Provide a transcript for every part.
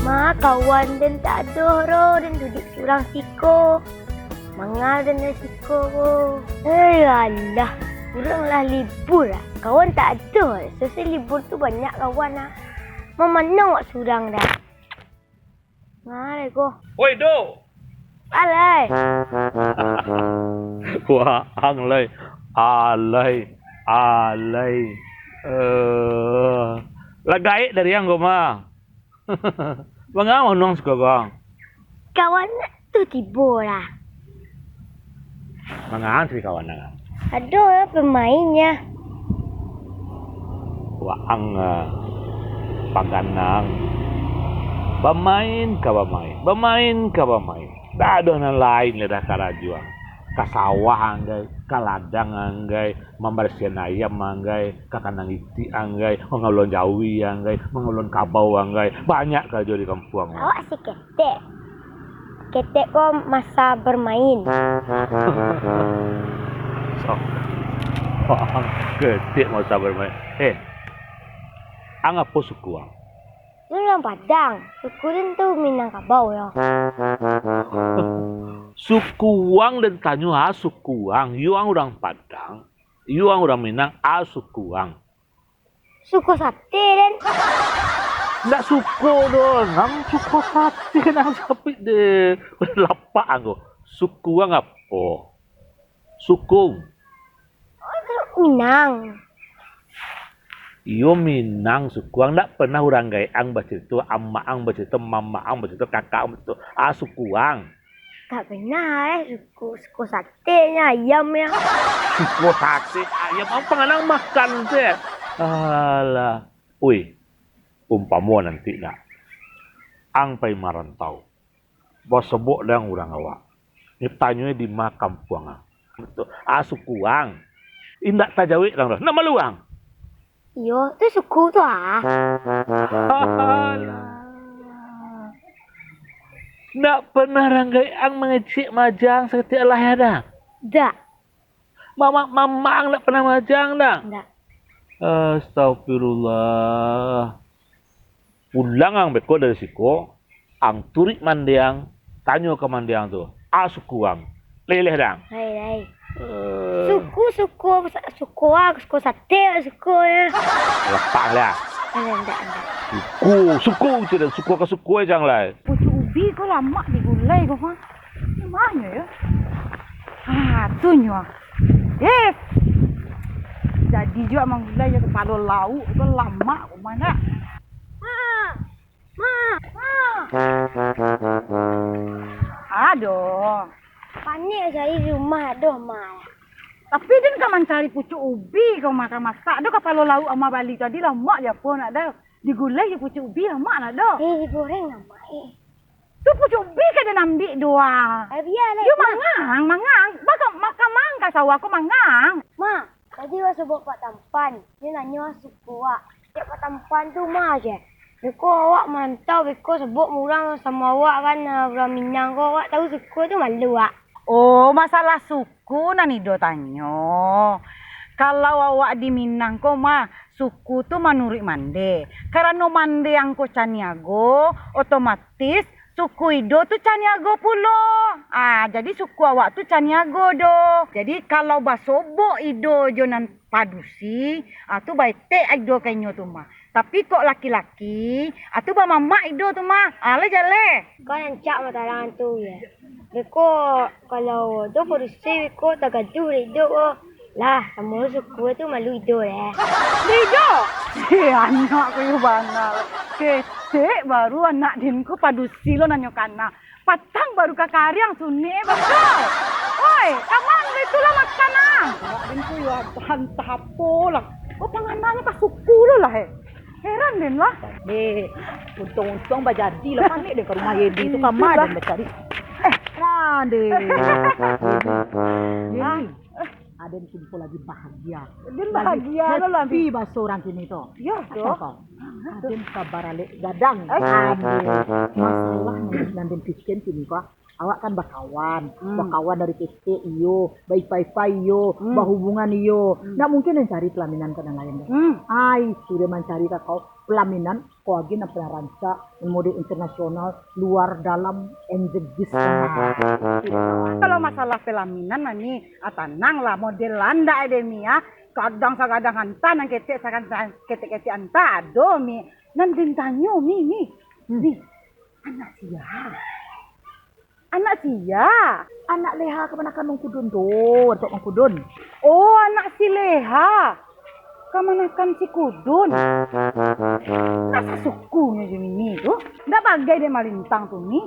Ma, kawan dan tak ada ro dan duduk surang siko. Mangal dan siko ko. Alah, kuranglah libur lah. Kawan tak ada. Selesai libur tu banyak kawan lah. Mana awak surang dah. Mari ko. Oi, Do. Alai. Wah, ang lay. Alay. Lagay dari yang goma. Bangau nong suka bang. Kawan tu tiba lah. Mangaan si kawan na. Ada lah pemainnya. Wah, ang pangganang. Bamain ka bamain. Tak ada na lain le dah karajuang. Kasawah anggai, kaladang anggai, membersihkan ayam anggai, kakanang iti anggai, mengalun jawi anggai, mengalun kabau anggai, banyak kerja di kampung. Awak si ketek. Ketek ko masa bermain. So, ang ketik masa bermain. Ang apa suku ang? Lu orang Padang. Syukurin tu Minangkabau ya. Suku Wang dan Tanyuha suku Wang, Yuang orang Padang, Yuang orang Minang, suku Wang. Suku sate dan. Nggak suku dong, nang suku sate nang sapi deh. Lapak anggo. Suku Wang apa? Suku. Minang. Iyo Minang suku Wang nggak pernah orang gay ang baca itu, amma ang baca itu, mama ang baca itu, kakak ang baca itu, suku Wang. Tak benar suku satenya ayam ya. Suku sate ayam apa pengenang makan sih? Alah, ui, umpamu nanti nak, ang pai marantau, bos sebok dang urang awak, tanya di makam puang, betul, suku Wang, indak tajawik dang, nak maluang. Yo, tu suku tu ah. Alah. Nggak pernah ranggai ang mengecik majang setiap lahir dah. Tak. Mama ang nggak pernah majang dah. Tak. Astagfirullah. Pulang ang beko dari siko, ang turik mandiang, tanyo ke mandiang tu. Suku ang. Leleh dang. Hai. Suku sate suku ya. Lepak lah. Enggak. Suku tidak suku ke suku jangan lah. Pucuk ubi kau lama digulai kau mah. Gimana ya? Tunya. Jadi juga menggulai ya kepala lauk itu lama kau mana? Ma. Aduh. Panik cari rumah aduh ma. Tapi dia kan mencari pucuk ubi kau masak. Aduh kepala lauk sama Bali tadi lama je pun ada. Digulai je pucuk ubi lama nak dah. Digoreng lama Tu pucuk ubi kan dia nambil dua. Biarlah. You mangang. Makan mangga sawah aku mangang. Ma, tadi awak sebut Pak Tampan. Dia nanya suku awak. Cik Pak Tampan tu ma je. Beko awak mantau beko sebut murang sama awak kan orang Minang kau awak tahu suku tu malu awak. Oh, masalah suku nani do tanyo. Kalau awak di Minang ko mah suku tu manurik mande. Karena mande yang ko caniago, otomatis suku Ido tu caniago pulo. Jadi suku awak tu caniago do. Jadi kalau basobo Ido jonan padusi, tu baik te Ido kanyo tu mah. Tapi kok laki-laki, tu ba mama Ido tu mah. Ale jale. Kau nancak matarangan tu ya. Beko kalau tu polisi beko tak gaduh Ido ko. Lah, sama suku tu malu Ido lah. Ido? Anak ko yung banal. Kete baru anak dinku padusi lo nanyo kana. Patang baru kakariang suni betul. Oi, kamang itu lah makanan. Anak dinku yung tapo lang. Pangananya pas suku lo lah Heran din lah. Untung-untung bajadi lah panik deh ke rumah Yedi itu kamar dan mencari. Rande. Aden kini pun lagi bahagia. Aden bahagia lo lah. Happy bahasa orang kini tu. Ya, Aden kabar alik gadang. Aden masalah Aden fikir kini kok. awak kan bakawan dari kecil iyo, baik-baik iyo, bahubungan iyo. Nggak mungkin yang cari pelaminan ke yang lain. Ai, sudah mencari kau pelaminan, kau lagi nak peranca mode internasional, luar dalam, enjegis. Kalau masalah pelaminan mami, tenang lah model landa ada mi ya. Kadang hantan yang ketek ketek anta ado mi. Nan dintanyo mi. Anak sia. Anak leha kemanakan mengkudun tuh, untuk mengkudun. Oh, anak si Leha. Kemanakan si Kudun. Rasa sukunya je Mimi tuh. Ndak bagai dia malintang tuh Mi.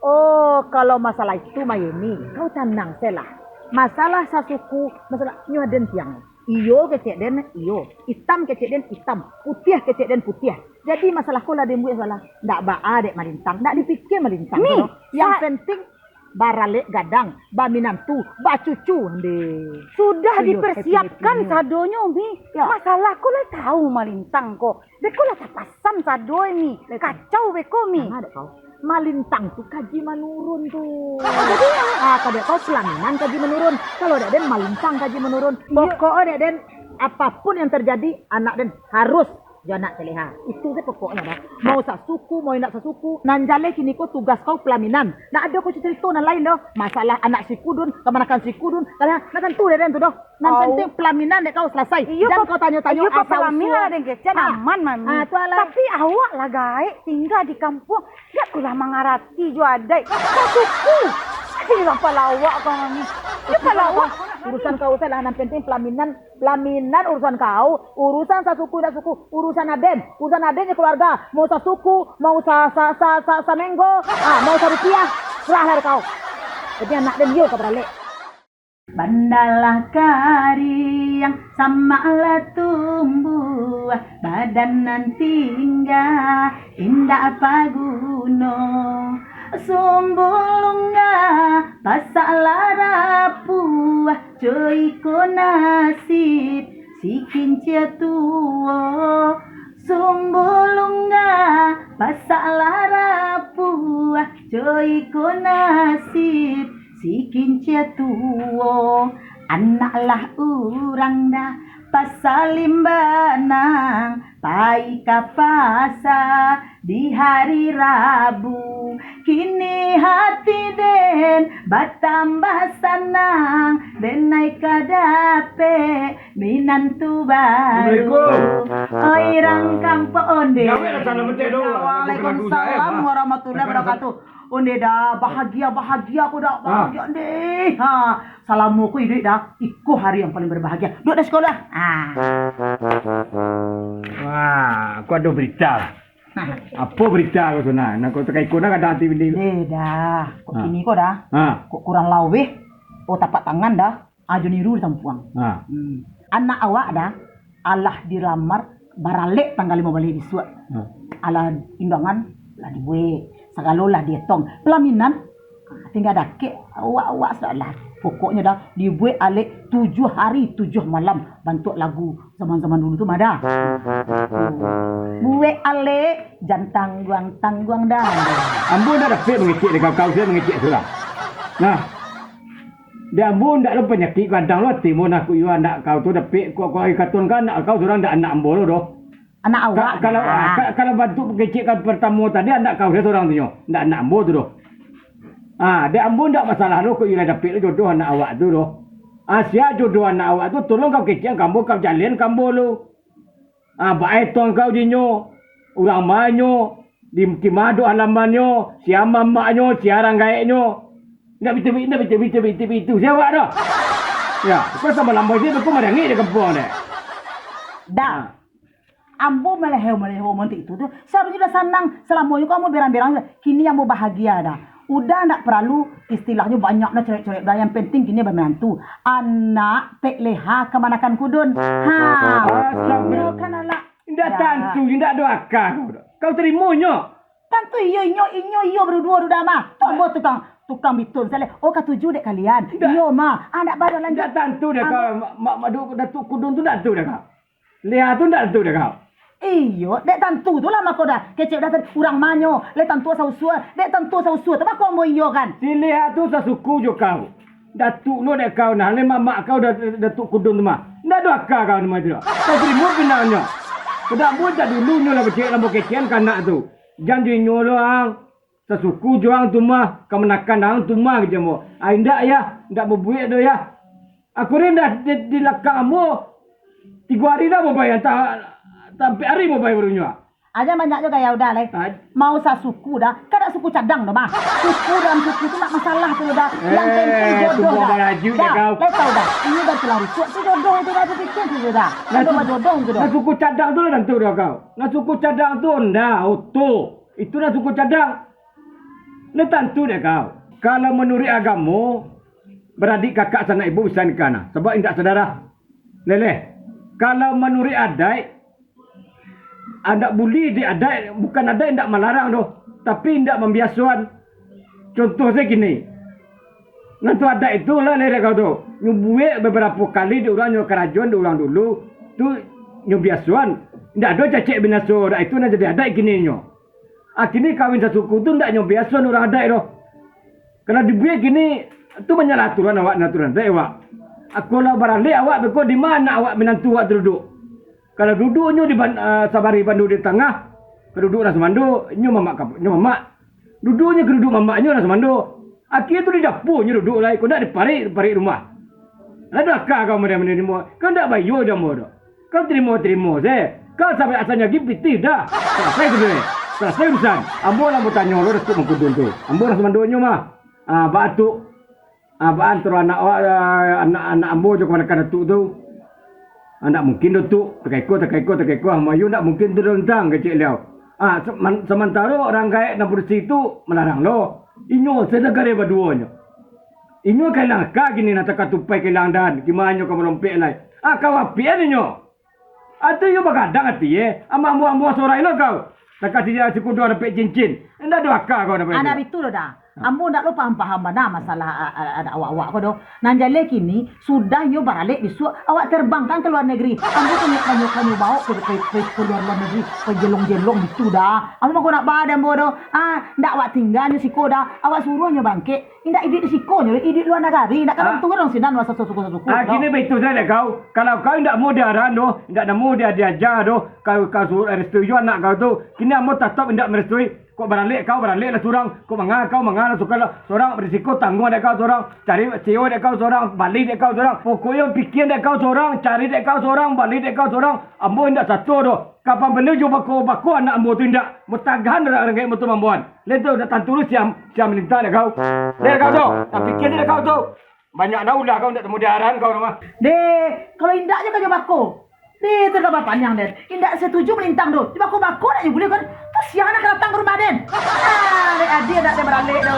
Oh, kalau masalah itu Mayeni, kau tenang selah. Masalah sasuku, masalah nyuaden tiang. Iyo kecek den iyo, hitam kecek den hitam, putih kecek den putih. Jadi masalah kau lah demu salah. Ndak baa dek malintang, ndak dipikir malintang. Mi, yang penting barale gadang, ba minantu, ba cucu deh. Sudah Iyo, dipersiapkan happy-happy-nya. sadonyo Mi. Ya. Masalah kau lah tahu malintang kok. Beko lah tapasam sado Mi. Kacau beko Mi. Nah, ada kau. Malintang tuh kaji menurun tuh. Kadang kau pelaminan kaji menurun. Kalau ada den malintang kaji menurun. Pokoknya den apapun yang terjadi anak den harus janak teleha. Itu sih pokoknya dah. Mau sasuku, mau nak sasuku. Nanjale kini kau tugas kau pelaminan. Nak ada kau cerita nan lain doh. Masalah anak si kudun, kemanakan si kudun. Kadang nak tentu den tu doh. Nan penting pelaminan dek kau selesai. Dan kau tanya-tanya Iyo asal pelaminan usul. ada kecil aman Mami. Tu alah. Tapi awak lah gaek tinggal di kampung. Ya kulah mengarati jo adai. Sasuku. Ini apa lawak kau Mami. Ya palawak. Urusan kau salah, yang penting pelaminan urusan kau, urusan sasuku dan suku, urusan aden ya keluarga, mau sasuku, mau sa menggo, mau sa rupiah, serah dari kau. Jadi anak den yo kau beralek. Bandalah kariang sama lah tumbuh badan nanti hingga indah paguno sumbulunga pasalah rapuh coiko nasib si kincia tuo sumbulunga pasalah rapuh coiko nasib si kincia tuo anaklah urang dah pasalimbanang pai kapasa di hari Rabu kini hati den batambah sanang den naik kadape minantu baru oirang kampung onde. Waalaikumsalam warahmatullahi wabarakatuh. Onde dah bahagia aku dah bahagia deh. Salamu ku hidup dah. Iku hari yang paling berbahagia. Duduk di sekolah. Wah, aku ada berita. Apa berita kau sana? Nak kau terkait kau nak ada hati bini. Dah. Kok kini kok dah. Ha. Kok kurang laweh. Oh tapak tangan dah. Ajo niru di tampuang. Ha. Anak awak dah. Allah dilamar baralek tanggal 5 balik disuat. Allah imbangan lah dibuat. Segalo lah dietong. Pelaminan tinggal dakik awak sudah. Pokoknya dah dibuat alek 7 hari 7 malam bantu lagu zaman-zaman dulu tu mada. Buat alek jan tangguang dah. Ambo dah dapat mengecek dekat kau saya mengecek sudah. Nah. Dia ambo ndak ada penyakit kadang lo timun aku yo anak kau tu dapat kau ikatun kan anak kau sudah ndak anak ambo lo doh. Anak awak. Kalau bantu mengecekkan pertama tadi anak kau dia seorang tu yo. Ndak anak ambo tu doh. Dia ambo ndak masalah lo kau ila dapat jodoh anak awak tu doh. Sia jodoh anak awak tu tolong kau kecek kamu kau jalin kamu lo. Baik tuan kau dinyo. Urang manyo di kimado alamanyo, siapa maknyo, siarang gaeknyo. Ndak itu siapa dah. Ya, kau sama lambai dia kau madangi di kampung deh. Dah. Ambo meleho nanti itu tuh seharusnya dah senang selama kamu berang-berang kini ambo bahagia dah. Udah ndak perlu istilahnya banyak nak cerek-cerek dah. Yang penting kini bermenantu. Anak tek leha kemanakan kudun. Kan anak. Ndak tantu, ndak doakan. Kau terimonyo. Tantu iyo berdua udah mah. Tombo tukang bitul sale. Oh ketujuh dek kalian. Iyo mah. Anak baru lanjut. Ndak tantu deh kau. Mak datuk kudun tu ndak tu deh kau. Leha tu ndak tu deh kau. Iyo, dek tantu tu lah mako dah. Kecek dah kurang manyo. Le tantu sa usua, dek tantu sa usua. Tapi kau mau iyo kan? Si Leah tu sasuku jo kau. Datuk lo dek kau nah, le mamak kau datuk kudun tu mah. Ndak ada akal kau nama tu. Kau terima benarnya. Kedak buat tak dulu nyola becek lambo kecian kanak tu. Janji nyolo ang. Sasuku jo ang tu mah. Kau menakan ang tu mah ke mo. Ai ndak ya, ndak berbuat do ya. Aku ni dah di lakang mo. 3 hari dah mau bayar sampai hari mau bayar barunya. Aja banyak juga ya udah le. Mau sa suku dah, kan ada suku cadang dah mah. Suku dan suku tu tak masalah tu dah. Yang penting jodoh semua dah. baraju je kau. Le tahu dah. Ini dah terlalu kuat tu jodoh itu dah fikir tu dah. Jodoh jodoh tu dah. Nah suku cadang tu lah tentu dah kau. Nah suku cadang tu ndak auto. Itu dah suku cadang. Nah tentu dah kau. Kalau menurut agama beradik kakak sana ibu bisa nikah nah. Sebab indak saudara. Leleh. Kalau menurut adat anda boleh di adat, bukan adat tidak melarang tu, tapi tidak membiasuan. Contoh saya gini, nanti adat itulah lelak kau tu, nyubuek beberapa kali di orang nyok kerajaan di orang dulu, tu nyubiasuan, tidak ada cacik binaso, itu nak jadi adat gini nyo. Akhirnya kawin sasuku tu tidak nyubiasuan orang adat tu. Kalau dibuat gini, tu menyalah aturan awak naturan saya awak. Aku lah baralik awak berko di mana awak menantu awak duduk. Kalau duduknya di Sabari Bandu di tengah, keduduk Ras Mando, nyo mamak. Duduknya keduduk mamaknya Ras Mando. Akhirnya tu di dapurnya duduk lah, kau nak di parik rumah. Ada kah kau menerima? Kau tak bayu jamu dah. Kau terima saya. Kau sampai asalnya gipiti dah. Selesai kedua. Selesai urusan. Ambo lah mau tanya lo resep mengkudun tu. Ambo Ras Mando nyo mah. Batu. Abang terus anak ambo jo kepada datuk tu. Anak mungkin datuk terkaiko Mayu nak mungkin terentang kecil liau. Sementara orang kaya nak bersih tu melarang lo. Inyo sedekah dia berduanya. Inyo kelang ka gini nak tak tupai kelang dan gimana kau melompek lai. Kau apian inyo. Atu yo bagadang ati ambo sorai lo kau. Tak dia sekudu ada pek cincin. Ndak ada akal kau dapat. Ada itu dah. Ambo ndak lo paham mana masalah ada awak-awak kau doh. Nanjale kini sudah yo baralik bisu awak terbangkan ke luar negeri. Ambo tu kanyo bawa ke luar negeri, ke jelong-jelong itu dah. Ambo kau nak badan ambo doh. Ndak awak tinggalnya siko dah. Awak suruhnya bangkit. Ndak idit siko nyo, idit luar negeri. Ndak kan tu orang sinan masa suku. Kini begitu saja kau. Kalau kau ndak mau diaran doh, ndak mau dia diajar doh, kau suruh restui anak kau tu. Kini ambo tetap ndak merestui. Kau baralik lah surang. Kau mengal suka lah surang berisiko tanggung dek kau surang. Cari CEO dek kau surang, balik dek kau surang. Pokoknya pikir dek kau surang, cari dek kau surang, balik dek kau surang. Ambo indak satu doh. Kapan benda jo bako anak ambo tu indak. Mutagahan orang kayak betul mambuan. Leto dah tantulu siam minta dek kau. Dek kau tu, tak pikir dek kau tu. Banyak naulah kau ndak temu diaran kau rumah. Dek, kalau indaknya kau jo bako. Dek, terdapat panjang Den. Indak setuju melintang doh. Tiba bako nak boleh kan? Siang nak datang ke rumah Den. Dek adik nak dia beralik dah.